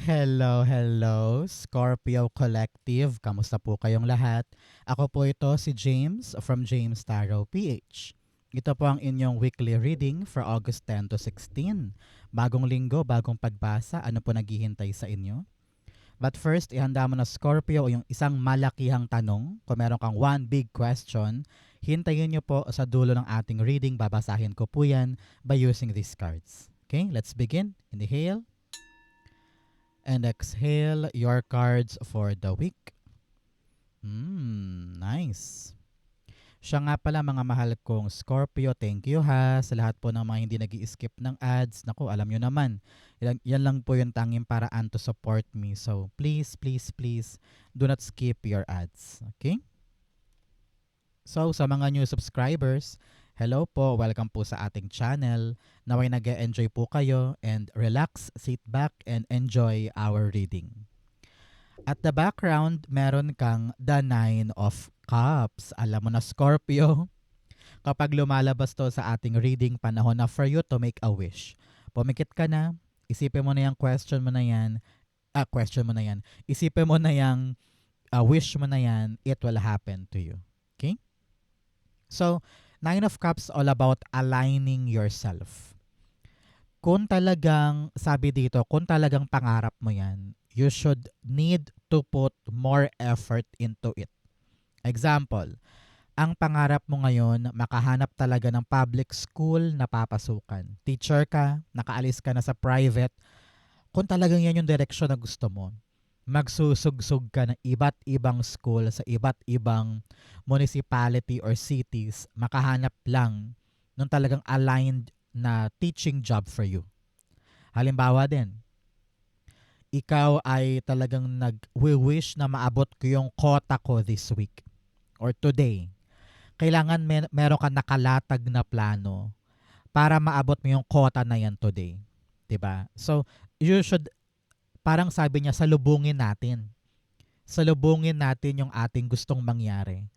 Hello, hello, Scorpio Collective. Kamusta po kayong lahat? Ako po ito si James from James Tarot PH. Ito po ang inyong weekly reading for August 10 to 16. Bagong linggo, bagong pagbasa. Ano po naghihintay sa inyo? But first, ihanda mo na Scorpio yung isang malakihang tanong. Kung meron kang one big question, hintayin nyo po sa dulo ng ating reading. Babasahin ko po yan by using these cards. Okay, let's begin. Inhale and exhale your cards for the week. Nice. Siya nga pala mga mahal kong Scorpio, thank you ha sa lahat po ng mga hindi nag-i-skip ng ads. Naku, alam nyo naman, yan lang po yung tanging paraan to support me. So please, please, please, do not skip your ads. Okay? So sa mga new subscribers, hello po, welcome po sa ating channel. Naway nag-enjoy po kayo and relax, sit back and enjoy our reading. At the background, meron kang the Nine of Cups. Alam mo na Scorpio, kapag lumalabas to sa ating reading, panahon na for you to make a wish. Pumikit ka na, isipin mo na yung question mo na yan, isipin mo na yung wish mo na yan, it will happen to you. Okay? So, Nine of Cups all about aligning yourself. Kung talagang, sabi dito, kung talagang pangarap mo yan, you should need to put more effort into it. Example, ang pangarap mo ngayon, makahanap talaga ng public school na papasukan. Teacher ka, nakaalis ka na sa private. Kung talagang yan yung direction na gusto mo, magsusugsug ka ng iba't ibang school sa iba't ibang municipality or cities, makahanap lang ng talagang aligned na teaching job for you. Halimbawa din, ikaw ay talagang nag-wish na maabot ko yung quota ko this week or today. Kailangan meron ka nakalatag na plano para maabot mo yung quota na yan today. 'Di ba? So, you should, parang sabi niya, salubungin natin. Salubungin natin yung ating gustong mangyari.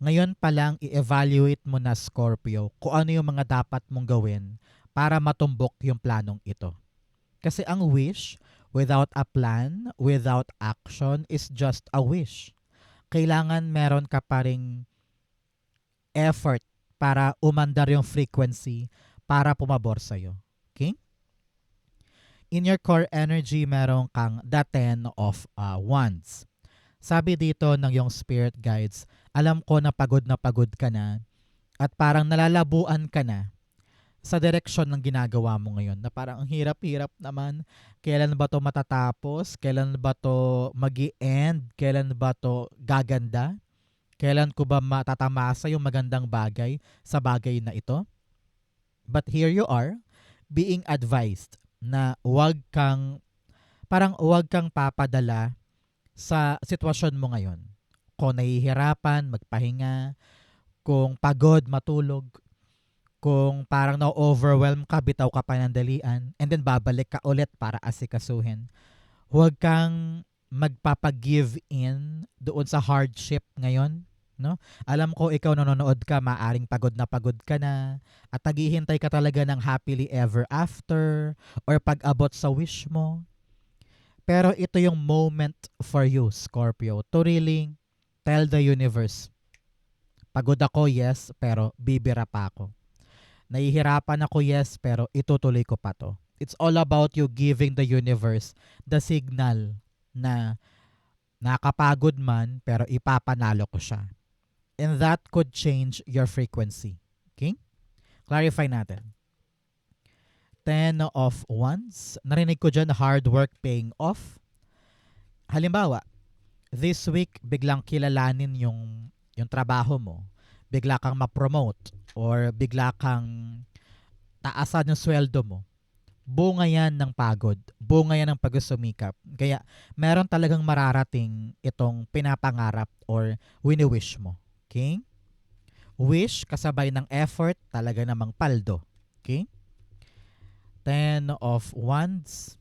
Ngayon pa lang, i-evaluate mo na Scorpio kung ano yung mga dapat mong gawin para matumbok yung planong ito. Kasi ang wish, without a plan, without action, is just a wish. Kailangan meron ka pa ring effort para umandar yung frequency para pumabor sa'yo. Okay? In your core energy, meron kang the 10 of Wands. Sabi dito ng yung spirit guides, alam ko na pagod ka na at parang nalalabuan ka na sa direksyon ng ginagawa mo ngayon na parang ang hirap-hirap naman. Kailan ba to matatapos? Kailan ba to magi-end? Kailan ba to gaganda? Kailan ko ba matatamasa yung magandang bagay sa bagay na ito? But here you are, being advised na wag kang papadala sa sitwasyon mo ngayon. Kung nahihirapan, magpahinga. Kung pagod, matulog. Kung parang na-overwhelm ka, bitaw ka panandalian. And then babalik ka ulit para asikasuhin. Huwag kang magpapag-give in doon sa hardship ngayon. No? Alam ko ikaw nanonood ka, maaring pagod ka na at naghihintay ka talaga ng happily ever after or pag-abot sa wish mo. Pero ito yung moment for you, Scorpio, to really tell the universe, pagod ako, yes, pero bibira pa ako. Nahihirapan ako, yes, pero itutuloy ko pa to. It's all about you giving the universe the signal na nakapagod man, pero ipapanalo ko siya. And that could change your frequency. Okay? Clarify natin. 10 of Wands. Narinig ko dyan, hard work paying off. Halimbawa, this week, biglang kilalanin yung trabaho mo. Bigla kang ma-promote or bigla kang taasan yung sweldo mo. Bunga yan ng pagod. Bunga yan ng pag-sumikap. Kaya meron talagang mararating itong pinapangarap or wini-wish mo. Okay? Wish kasabay ng effort, talaga namang paldo. Okay? 10 of Wands,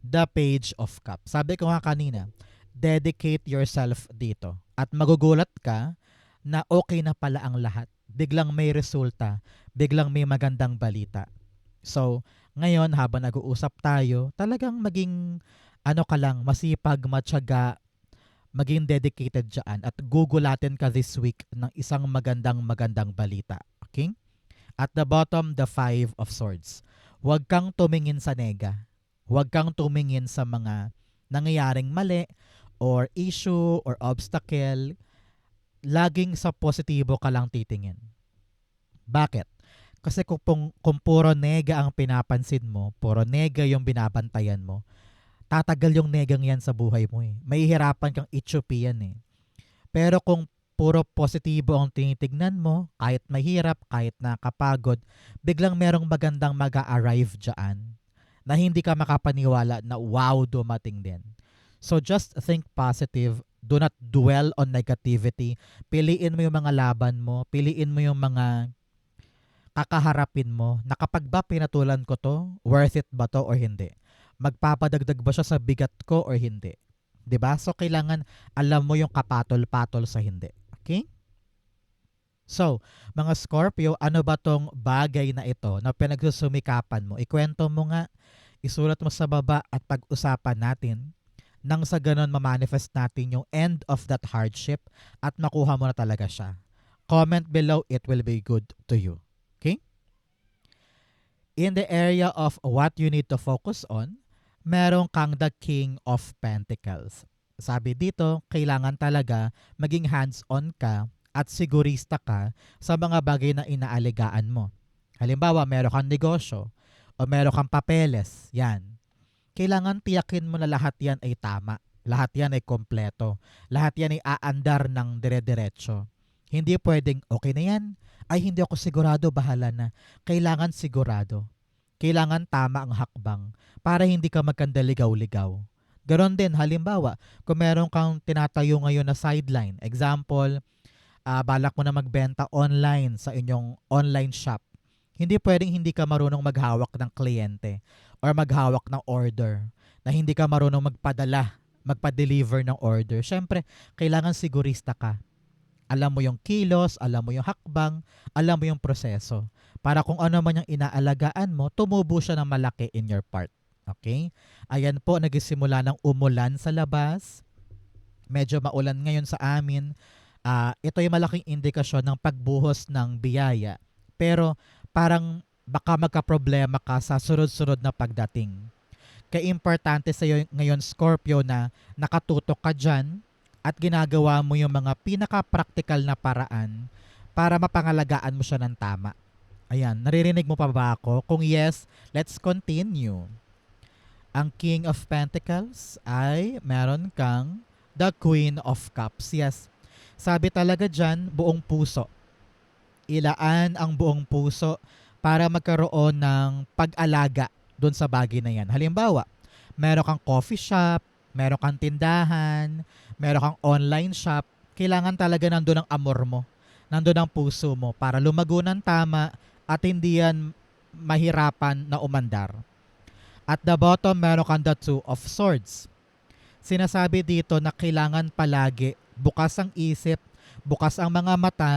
the Page of Cups. Sabi ko nga kanina, dedicate yourself dito. At magugulat ka na okay na pala ang lahat. Biglang may resulta. Biglang may magandang balita. So, ngayon habang nag-uusap tayo, talagang maging ano ka lang, masipag, matyaga, maging dedicated dyan at gugulatin ka this week ng isang magandang balita. Okay? At the bottom, the Five of Swords. Huwag kang tumingin sa nega. Huwag kang tumingin sa mga nangyayaring mali or issue or obstacle. Laging sa positibo ka lang titingin. Bakit? Kasi kung puro nega ang pinapansin mo, puro nega yung binabantayan mo, tatagal yung negang yan sa buhay mo eh. Mahihirapan kang itsupi yan eh. Pero kung puro positibo ang tinitignan mo, kahit mahirap, kahit nakapagod, biglang merong magandang mag-a-arrive dyan na hindi ka makapaniwala na wow, dumating din. So just think positive. Do not dwell on negativity. Piliin mo yung mga laban mo. Piliin mo yung mga kakaharapin mo na kapag ba pinatulan ko to, worth it ba to or hindi? Magpapadagdag ba siya sa bigat ko or hindi? 'Di ba? So kailangan alam mo yung kapatol-patol sa hindi. Okay? So, mga Scorpio, ano ba tong bagay na ito na pinagsusumikapan mo? Ikwento mo nga, isulat mo sa baba at pag-usapan natin nang sa ganon ma-manifest natin yung end of that hardship at makuha mo na talaga siya. Comment below, it will be good to you. Okay? In the area of what you need to focus on, meron kang the King of Pentacles. Sabi dito, kailangan talaga maging hands-on ka at sigurista ka sa mga bagay na inaaligaan mo. Halimbawa, meron kang negosyo o meron kang papeles, yan. Kailangan tiyakin mo na lahat yan ay tama. Lahat yan ay kompleto. Lahat yan ay aandar ng dire-diretso. Hindi pwedeng, okay na yan. Ay, hindi ako sigurado, bahala na. Kailangan sigurado. Kailangan tama ang hakbang para hindi ka magkandaligaw-ligaw. Ganon din, halimbawa, kung meron kang tinatayo ngayon na sideline, example, balak mo na magbenta online sa inyong online shop. Hindi pwedeng hindi ka marunong maghawak ng kliyente or maghawak ng order, na hindi ka marunong magpa-deliver ng order. Siyempre, kailangan sigurista ka. Alam mo yung kilos, alam mo yung hakbang, alam mo yung proseso. Para kung ano man yung inaalagaan mo, tumubo siya ng malaki in your part. Okay? Ayan po, nagsimula ng umulan sa labas. Medyo maulan ngayon sa amin. Ito yung malaking indikasyon ng pagbuhos ng biyaya. Pero parang baka magka-problema ka sa sunod-sunod na pagdating. Kaya importante sa iyo ngayon, Scorpio, na nakatutok ka dyan at ginagawa mo yung mga pinaka-practical na paraan para mapangalagaan mo siya ng tama. Ayan, naririnig mo pa ba ako? Kung yes, let's continue. Ang King of Pentacles ay meron kang the Queen of Cups. Yes, sabi talaga dyan, buong puso. Ilaan ang buong puso para magkaroon ng pag-alaga doon sa bagay na yan. Halimbawa, meron kang coffee shop, meron kang tindahan, meron kang online shop, kailangan talaga nandun ang amor mo, nandun ang puso mo para lumago ng tama at hindi yan mahirapan na umandar. At the bottom, meron kang the Two of Swords. Sinasabi dito na kailangan palagi bukas ang isip, bukas ang mga mata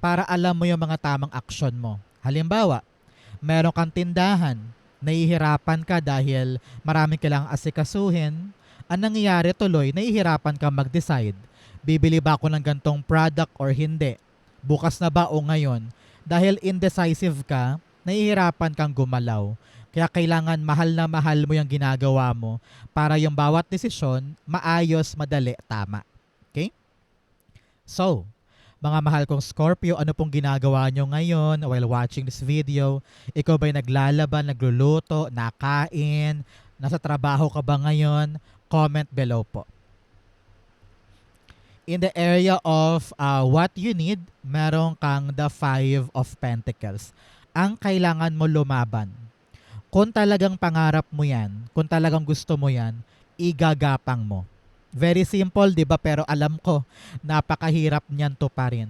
para alam mo yung mga tamang aksyon mo. Halimbawa, meron kang tindahan, nahihirapan ka dahil maraming kailangang asikasuhin. Ang nangyayari tuloy, nahihirapan ka mag-decide. Bibili ba ako ng gantong product or hindi? Bukas na ba o ngayon? Dahil indecisive ka, nahihirapan kang gumalaw. Kaya kailangan mahal na mahal mo yung ginagawa mo para yung bawat desisyon, maayos, madali, tama. Okay? So, mga mahal kong Scorpio, ano pong ginagawa nyo ngayon while watching this video? Ikaw ba'y naglalaban, nagluluto, nakain, nasa trabaho ka ba ngayon? Comment below po. In the area of what you need, meron kang the Five of Pentacles. Ang kailangan mo lumaban. Kung talagang pangarap mo yan, kung talagang gusto mo yan, igagapang mo. Very simple, di ba? Pero alam ko, napakahirap niyan to pa rin.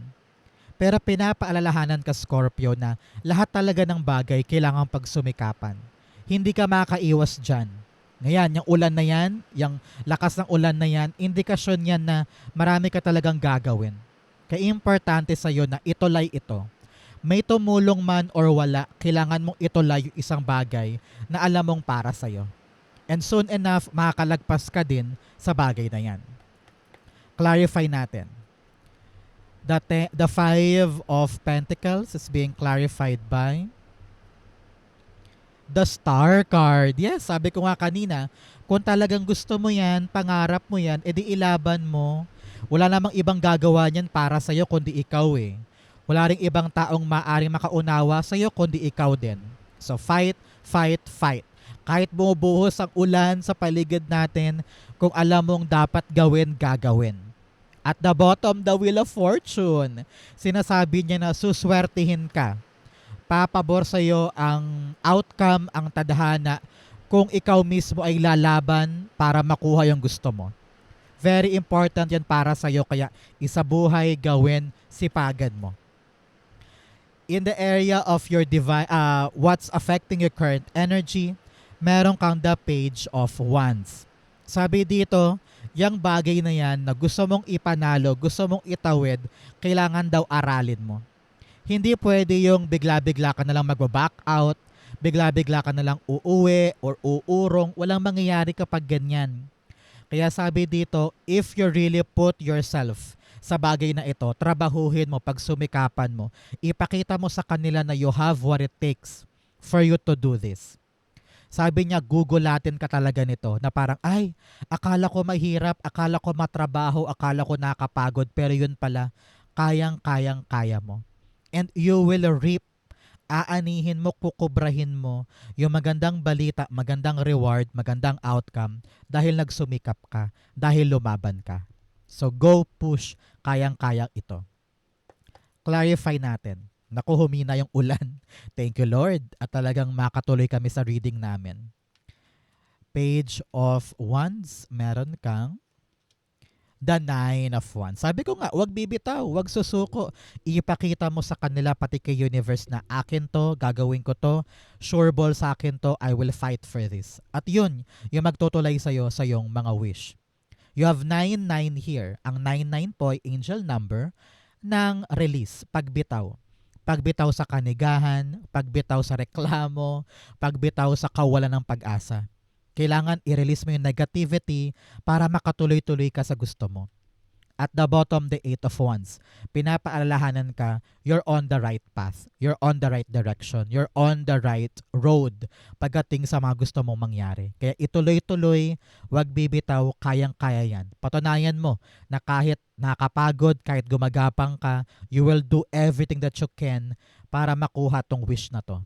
Pero pinapaalalahanan ka, Scorpio, na lahat talaga ng bagay kailangan pagsumikapan. Hindi ka makaiwas dyan. Ngayon, yung ulan na yan, yung lakas ng ulan na yan, indikasyon yan na marami ka talagang gagawin. Kaya importante sa'yo na itulay ito. May tumulong man or wala, kailangan mong itulay yung isang bagay na alam mong para sa'yo. And soon enough, makakalagpas ka din sa bagay na yan. Clarify natin. The Five of Pentacles is being clarified by the Star card. Yes, sabi ko nga kanina, kung talagang gusto mo yan, pangarap mo yan, edi ilaban mo. Wala namang ibang gagawa niyan para sa'yo kundi ikaw eh. Wala ring ibang taong maaring makaunawa sa'yo kundi ikaw din. So fight, fight, fight. Kahit bumubuhos ang ulan sa paligid natin, kung alam mong dapat gawin, gagawin. At the bottom, the Wheel of Fortune. Sinasabi niya na suswertihin ka. Papabor sa'yo ang outcome, ang tadhana, kung ikaw mismo ay lalaban para makuha yung gusto mo. Very important yan para sa'yo, kaya isabuhay, gawin, sipagan mo. In the area of your what's affecting your current energy, meron kang the Page of Wands. Sabi dito, yung bagay na yan na gusto mong ipanalo, gusto mong itawid, kailangan daw aralin mo. Hindi pwede yung bigla-bigla ka na lang mag-back out, bigla-bigla ka na lang uuwi or uurong. Walang mangyayari kapag ganyan. Kaya sabi dito, if you really put yourself sa bagay na ito, trabahuhin mo, pagsumikapan mo, ipakita mo sa kanila na you have what it takes for you to do this. Sabi niya, gugulatin ka talaga nito na parang, ay, akala ko mahirap, akala ko matrabaho, akala ko nakapagod, pero yun pala, kaya mo. And you will reap, aanihin mo, kukubrahin mo yung magandang balita, magandang reward, magandang outcome dahil nagsumikap ka, dahil lumaban ka. So go push, kayang-kaya ito. Clarify natin. Naku, humina yung ulan. Thank you, Lord. At talagang makatuloy kami sa reading namin. Page of Wands, meron kang the Nine of Wands. Sabi ko nga, wag bibitaw, wag susuko. Ipakita mo sa kanila, pati kay universe, na akin to, gagawin ko to, sure ball sa akin to, I will fight for this. At yun, yung magtutulay sa'yo sa iyong mga wish. You have 99 here. Ang 99 po ay angel number ng release, pagbitaw. Pagbitaw sa kanigahan, pagbitaw sa reklamo, pagbitaw sa kawalan ng pag-asa. Kailangan i-release mo yung negativity para makatuloy-tuloy ka sa gusto mo. At the bottom, the Eight of Wands. Pinapaalalahanan ka, you're on the right path. You're on the right direction. You're on the right road pagdating sa mga gusto mong mangyari. Kaya ituloy-tuloy, wag bibitaw, kayang-kaya yan. Patunayan mo na kahit nakapagod, kahit gumagapang ka, you will do everything that you can para makuha tong wish na to.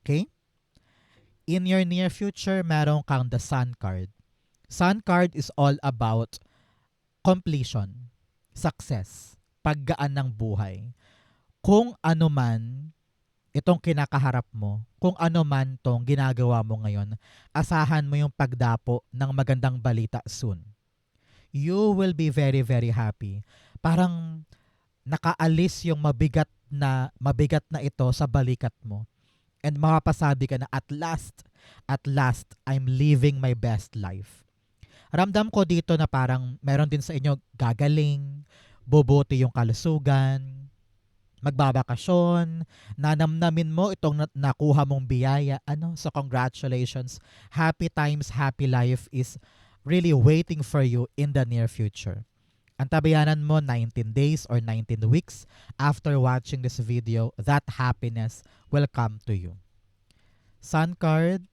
Okay? In your near future, meron kang the Sun card. Sun card is all about completion, success, paggaan ng buhay. Kung ano man itong kinakaharap mo, kung ano man itong ginagawa mo ngayon, asahan mo yung pagdapo ng magandang balita soon. You will be very, very happy. Parang nakaalis yung mabigat na ito sa balikat mo. And mapapasabi ka na at last, I'm living my best life. Ramdam ko dito na parang meron din sa inyo gagaling, bobote yung kalusugan, magbabakasyon, nanamnamin mo itong nakuha mong biyaya. So congratulations. Happy times, happy life is really waiting for you in the near future. Antabayanan mo 19 days or 19 weeks after watching this video, that happiness will come to you. Sun card,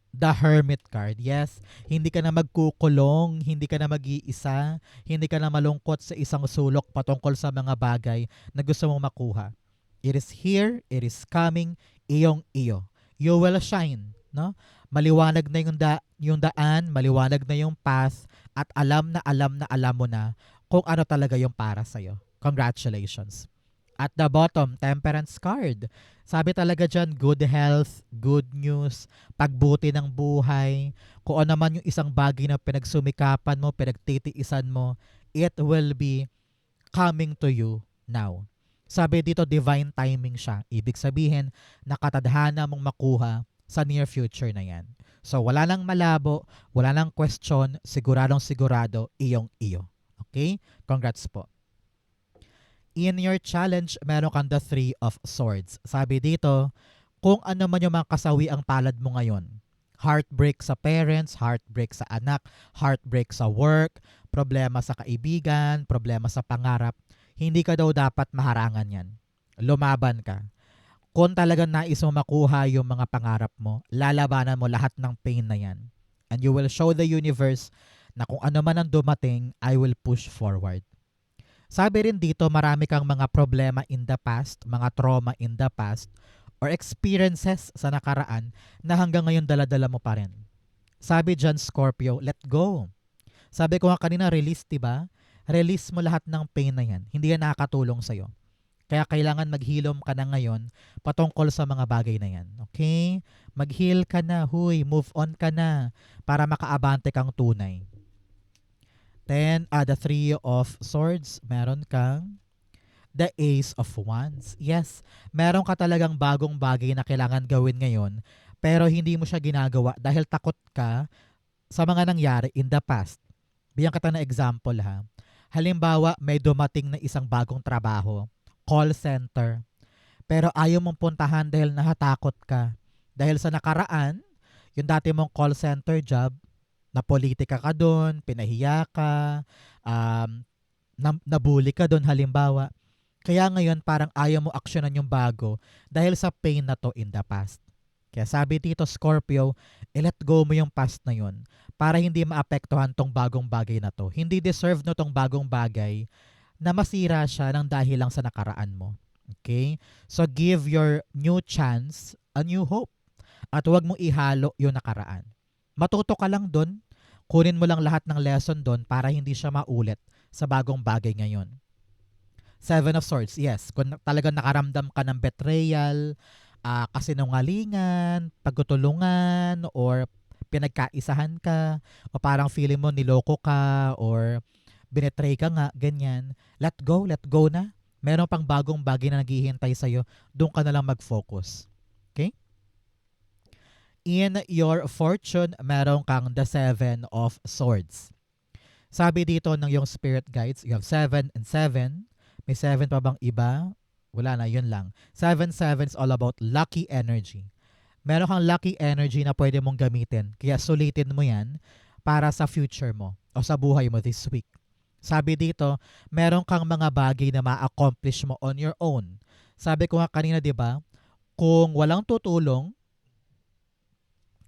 the Hermit card. Yes, hindi ka na magkukulong, hindi ka na mag-iisa, hindi ka na malungkot sa isang sulok patungkol sa mga bagay na gusto mong makuha. It is here, it is coming, iyong-iyo. You will shine, no? Maliwanag na yung daan, maliwanag na yung path, at alam mo na kung ano talaga yung para sa'yo. Congratulations. At the bottom, Temperance card. Sabi talaga dyan, good health, good news, pagbuti ng buhay. Kung ano man yung isang bagay na pinagsumikapan mo, pinagtitiisan mo, it will be coming to you now. Sabi dito, divine timing siya. Ibig sabihin, nakatadhana mong makuha sa near future na yan. So wala nang malabo, wala nang question, siguradong sigurado, iyong-iyo. Okay? Congrats po. In your challenge, meron kang the Three of Swords. Sabi dito, kung ano man yung mga kasawi ang palad mo ngayon, Heartbreak sa parents, heartbreak sa anak, heartbreak sa work, problema sa kaibigan, problema sa pangarap. Hindi ka daw dapat maharangan yan. Lumaban ka. Kung talagang nais mo makuha yung mga pangarap mo, lalabanan mo lahat ng pain na yan. And you will show the universe na kung ano man ang dumating, I will push forward. Sabi rin dito, marami kang mga problema in the past, mga trauma in the past, or experiences sa nakaraan na hanggang ngayon daladala mo pa rin. Sabi dyan, Scorpio, let go. Sabi ko nga kanina, release, diba? Release mo lahat ng pain na yan. Hindi yan nakakatulong sa'yo. Kaya kailangan maghilom ka na ngayon patungkol sa mga bagay na yan. Okay? Mag-heal ka na, huy, move on ka na para makaabante kang tunay. Then, the Three of Swords, meron kang the Ace of Wands. Yes, meron ka talagang bagong bagay na kailangan gawin ngayon pero hindi mo siya ginagawa dahil takot ka sa mga nangyari in the past. Bigyan kita ng example ha. Halimbawa, may dumating na isang bagong trabaho, call center, pero ayaw mong puntahan dahil nahatakot ka. Dahil sa nakaraan, yung dati mong call center job, napolitika ka doon, pinahiya ka, nabully ka doon halimbawa. Kaya ngayon parang ayaw mo aksyonan yung bago dahil sa pain na to in the past. Kaya sabi dito Scorpio, let go mo yung past na yun para hindi maapektuhan tong bagong bagay na to. Hindi deserve no tong bagong bagay na masira siya ng dahil lang sa nakaraan mo. Okay? So give your new chance a new hope. At huwag mo ihalo yung nakaraan. Matuto ka lang dun. Kunin mo lang lahat ng lesson dun para hindi siya maulit sa bagong bagay ngayon. Seven of Swords, yes. Kung talagang nakaramdam ka ng betrayal, kasinungalingan, pagtutulungan, or pinagkaisahan ka, o parang feeling mo niloko ka, or binetray ka nga, ganyan, let go na. Meron pang bagong bagay na naghihintay sa'yo, doon ka na lang mag-focus. Okay? In your fortune, meron kang the Seven of Swords. Sabi dito ng yung spirit guides, you have 7 and 7. May 7 pa bang iba? Wala na, yun lang. 7 is all about lucky energy. Meron kang lucky energy na pwede mong gamitin. Kaya sulitin mo yan para sa future mo o sa buhay mo this week. Sabi dito, meron kang mga bagay na ma-accomplish mo on your own. Sabi ko nga kanina, di ba? Kung walang tutulong,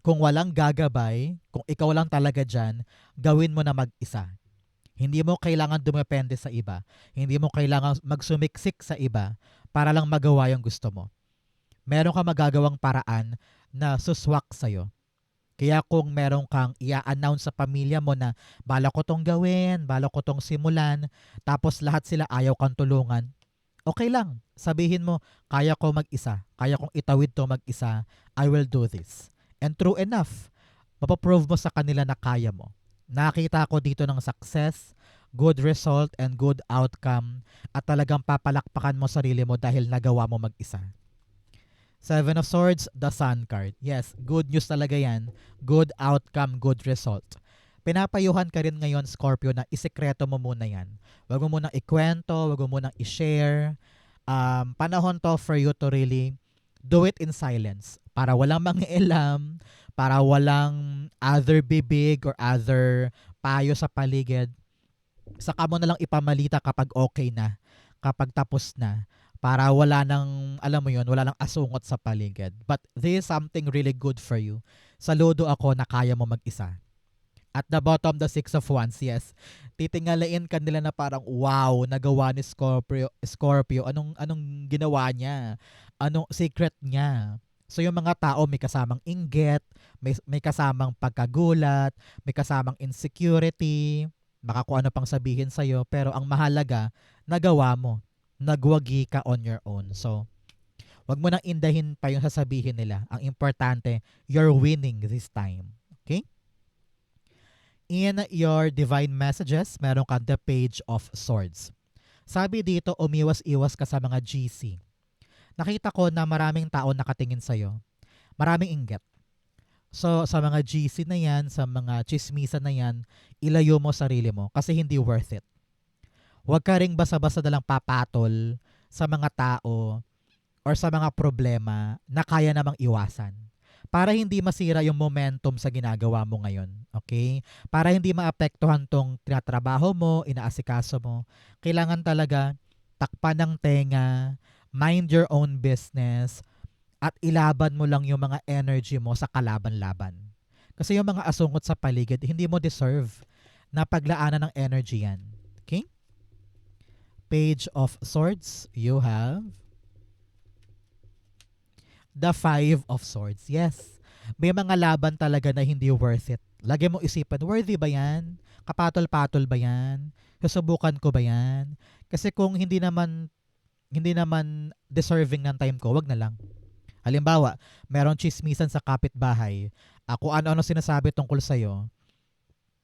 kung walang gagabay, kung ikaw lang talaga dyan, gawin mo na mag-isa. Hindi mo kailangan dumepende sa iba. Hindi mo kailangan magsumiksik sa iba para lang magawa yung gusto mo. Meron ka magagawang paraan na suswak sa'yo. Kaya kung meron kang i-announce sa pamilya mo na bala ko tong gawin, bala ko tong simulan, tapos lahat sila ayaw kang tulungan, okay lang. Sabihin mo, kaya ko mag-isa. Kaya kong itawid to mag-isa. I will do this. And true enough, mapaprove mo sa kanila na kaya mo. Nakita ko dito ng success, good result, and good outcome at talagang papalakpakan mo sarili mo dahil nagawa mo mag-isa. Seven of Swords, the Sun card. Yes, good news talaga yan. Good outcome, good result. Pinapayuhan ka rin ngayon, Scorpio, na isekreto mo muna yan. Wag mo munang ikwento, wag mo munang i-share. Panahon to for you to really do it in silence. Para walang mangialam, para walang other bibig or other payo sa paligid. Saka mo na lang ipamalita kapag okay na, kapag tapos na, para wala nang, alam mo yun, wala nang asungot sa paligid. But this is something really good for you. Saludo ako na kaya mo mag-isa. At the bottom, the Six of Wands, yes. Titingalain ka nila na parang, wow, nagawa ni Scorpio. Anong ginawa niya? Anong secret niya? So yung mga tao may kasamang inggit, may kasamang pagkagulat, may kasamang insecurity, baka kung ano pang sabihin sa'yo, pero ang mahalaga, nagawa mo. Nagwagi ka on your own. So, wag mo nang indahin pa yung sasabihin nila. Ang importante, you're winning this time. Okay? In your divine messages, meron kang the Page of Swords. Sabi dito, umiwas-iwas ka sa mga GC. Nakita ko na maraming tao nakatingin sa'yo. Maraming inggit. So, sa mga GC na yan, sa mga chismisa na yan, ilayo mo sarili mo kasi hindi worth it. Huwag ka ring basa-basa na lang papatol sa mga tao or sa mga problema na kaya namang iwasan. para hindi masira yung momentum sa ginagawa mo ngayon. Okay? Para hindi maapektuhan tong tinatrabaho mo, inaasikaso mo. Kailangan talaga takpan ng tenga, mind your own business, at ilaban mo lang yung mga energy mo sa kalaban-laban. Kasi yung mga asungot sa paligid, hindi mo deserve na paglaanan ng energy yan. Okay? Page of Swords, you have the Five of Swords. Yes. May mga laban talaga na hindi worth it. Lagi mong isipan, worthy ba yan? Kapatol-patol ba yan? Susubukan ko ba yan? Kasi kung hindi naman deserving ng time ko, wag na lang. Halimbawa, meron chismisan sa kapitbahay. Kung ano-ano sinasabi tungkol sa'yo,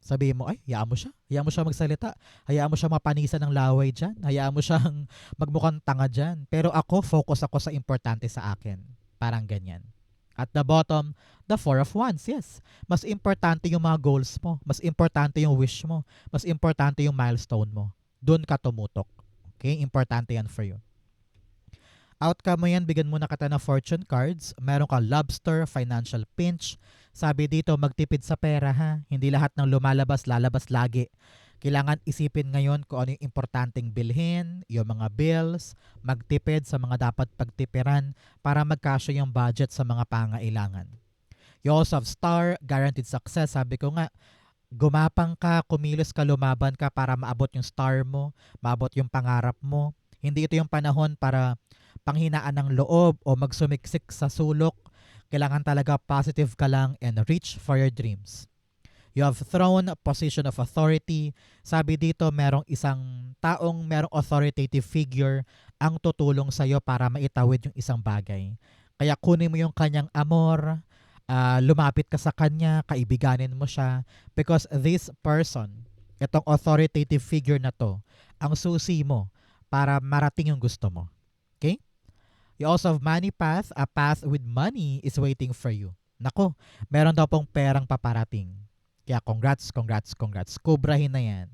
sabihin mo, ay, hayaan mo siya. Hayaan mo siya magsalita. Hayaan mo siya mapanisan ng laway dyan. Hayaan mo siyang magmukhang tanga dyan. Pero ako, focus ako sa importante sa akin. Parang ganyan. At the bottom, the Four of Wands. Yes. Mas importante yung mga goals mo. Mas importante yung wish mo. Mas importante yung milestone mo. Doon ka tumutok. Okay? Importante yan for you. Outcome mo yan, bigyan mo na kita ng fortune cards. Meron ka lobster, financial pinch. Sabi dito, magtipid sa pera ha. Hindi lahat ng lumalabas, lalabas lagi. Kailangan isipin ngayon kung ano yung importanteng bilhin, yung mga bills, magtipid sa mga dapat pagtipiran para magkasya yung budget sa mga pangailangan. You also have star, guaranteed success. Sabi ko nga, gumapang ka, kumilos ka, lumaban ka para maabot yung star mo, maabot yung pangarap mo. Hindi ito yung panahon para panghinaan ng loob o magsumiksik sa sulok. Kailangan talaga positive ka lang and reach for your dreams. You have throne, position of authority. Sabi dito, merong isang taong merong authoritative figure ang tutulong sa'yo para maitawid yung isang bagay. Kaya kunin mo yung kanyang amor, lumapit ka sa kanya, kaibiganin mo siya. Because this person, itong authoritative figure na to, ang susi mo para marating yung gusto mo. Okay? You also have money path. A path with money is waiting for you. Nako, meron daw pong perang paparating. Kaya congrats, congrats, congrats. Kubrahin na yan.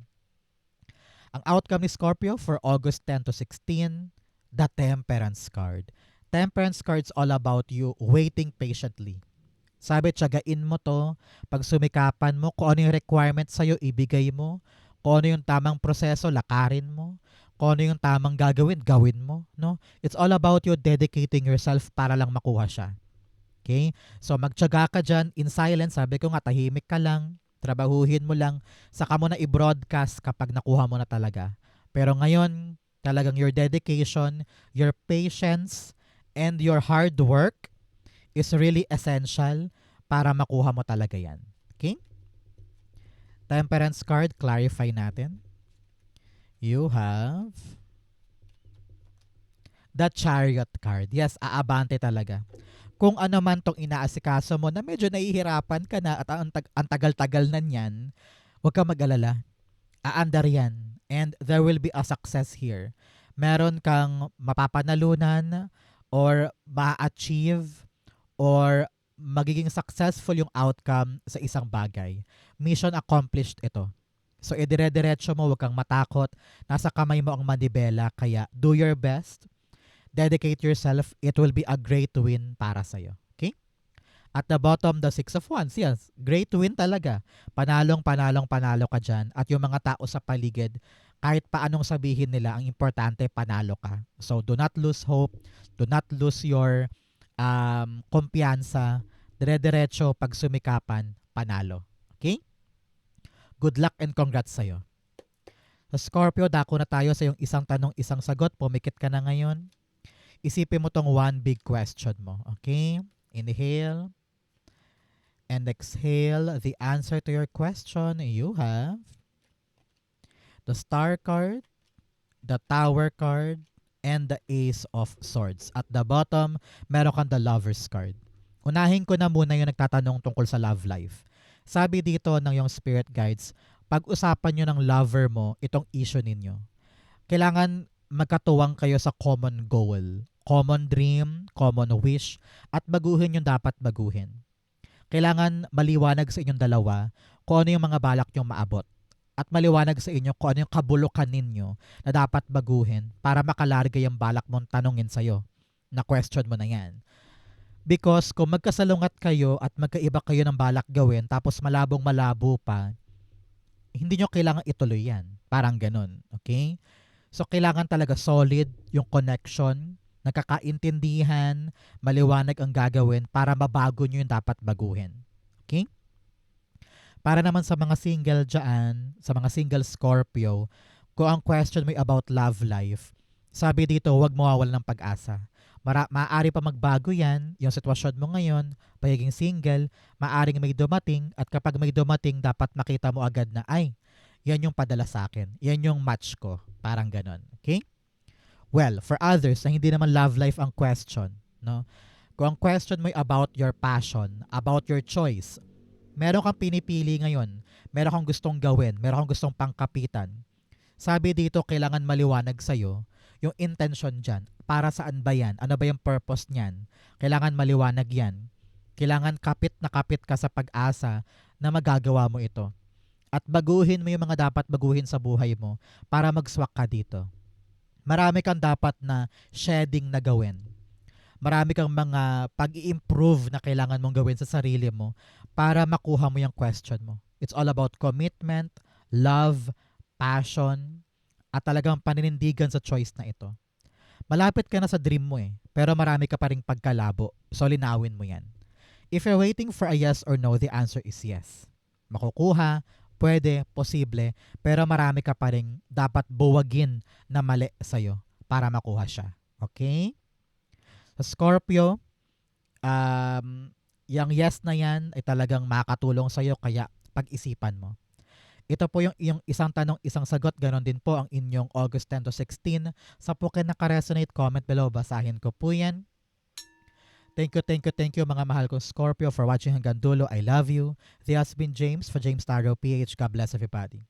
Ang outcome ni Scorpio for August 10 to 16, the Temperance card. Temperance card's all about you waiting patiently. Sabi, tsagain mo to. Pag sumikapan mo, kung ano yung requirement sa'yo, ibigay mo. Kung ano yung tamang proseso, lakarin mo. Kung ano yung tamang gagawin, gawin mo. No? It's all about you dedicating yourself para lang makuha siya. Okay? So magtyaga ka dyan, in silence, sabi ko nga, tahimik ka lang, trabahuhin mo lang, saka mo na i-broadcast kapag nakuha mo na talaga. Pero ngayon, talagang your dedication, your patience, and your hard work is really essential para makuha mo talaga yan. Okay? Temperance card, clarify natin. You have the Chariot card. Yes, aabante talaga. Kung ano man tong inaasikaso mo na medyo nahihirapan ka na at ang tagal-tagal na niyan, huwag kang mag-alala. Aandar yan. And there will be a success here. Meron kang mapapanalunan or ma-achieve or magiging successful yung outcome sa isang bagay. Mission accomplished ito. So, idire-diretso mo, huwag kang matakot. Nasa kamay mo ang manibela, kaya do your best. Dedicate yourself. It will be a great win para sa'yo. Okay? At the bottom, the Six of Wands. Yes, great win talaga. Panalo ka dyan. At yung mga tao sa paligid, kahit paanong sabihin nila, ang importante, panalo ka. So, do not lose hope. Do not lose your kumpiyansa. Dire-diretso, pag sumikapan, panalo. Okay? Good luck and congrats sa'yo. Sa Scorpio, dako na tayo sa yung isang tanong, isang sagot. Pumikit ka na ngayon. Isipin mo tong one big question mo. Okay? Inhale. And exhale. The answer to your question, you have the Star card, the Tower card, and the Ace of Swords. At the bottom, meron kang the Lover's card. Unahin ko na muna yung nagtatanong tungkol sa love life. Sabi dito ng yung spirit guides, pag-usapan nyo ng lover mo itong issue ninyo. Kailangan magkatuwang kayo sa common goal, common dream, common wish, at baguhin yung dapat baguhin. Kailangan maliwanag sa inyong dalawa kung ano yung mga balak nyong maabot. At maliwanag sa inyo kung ano yung kabulukan ninyo na dapat baguhin para makalarga yung balak mong tanungin sa'yo. Na question mo na yan. Because kung magkasalungat kayo at magkaiba kayo ng balak gawin tapos malabong malabo pa, hindi nyo kailangan ituloy yan. Parang ganun. Okay? So, kailangan talaga solid yung connection, nagkakaintindihan, maliwanag ang gagawin para mabago nyo yung dapat baguhin. Okay? Para naman sa mga single dyan, sa mga single Scorpio, kung ang question mo ay about love life, sabi dito, huwag mawawalan ng pag-asa. Maaari pa magbago yan, yung sitwasyon mo ngayon, pagiging single, maaring may dumating, at kapag may dumating, dapat makita mo agad na, ay, yan yung padala sa akin. Yan yung match ko. Parang ganon. Okay? Well, for others na hindi naman love life ang question, no? Kung ang question mo ay about your passion, about your choice, meron kang pinipili ngayon, meron kang gustong gawin, meron kang gustong pangkapitan. Sabi dito, kailangan maliwanag sa'yo yung intention dyan. Para saan ba yan? Ano ba yung purpose niyan? Kailangan maliwanag yan. Kailangan kapit na kapit ka sa pag-asa na magagawa mo ito. At baguhin mo yung mga dapat baguhin sa buhay mo para mag-swak ka dito. Marami kang dapat na shedding na gawin. Marami kang mga pag-i-improve na kailangan mong gawin sa sarili mo para makuha mo yung question mo. It's all about commitment, love, passion, at talagang paninindigan sa choice na ito. Malapit ka na sa dream mo pero marami ka pa ring pagkalabo, so linawin mo yan. If you're waiting for a yes or no, the answer is yes. Makukuha, pwede, posible, pero marami ka pa ring dapat buwagin na mali sa'yo para makuha siya. Okay? Sa Scorpio, yung yes na yan ay talagang makatulong sa'yo, kaya pag-isipan mo. Ito po yung isang tanong, isang sagot. Ganon din po ang inyong August 10 to 16. Sa po kayo nakaresonate, comment below. Basahin ko po yan. Thank you mga mahal kong Scorpio for watching hanggang dulo. I love you. This has been James for James Tarot PH. God bless everybody.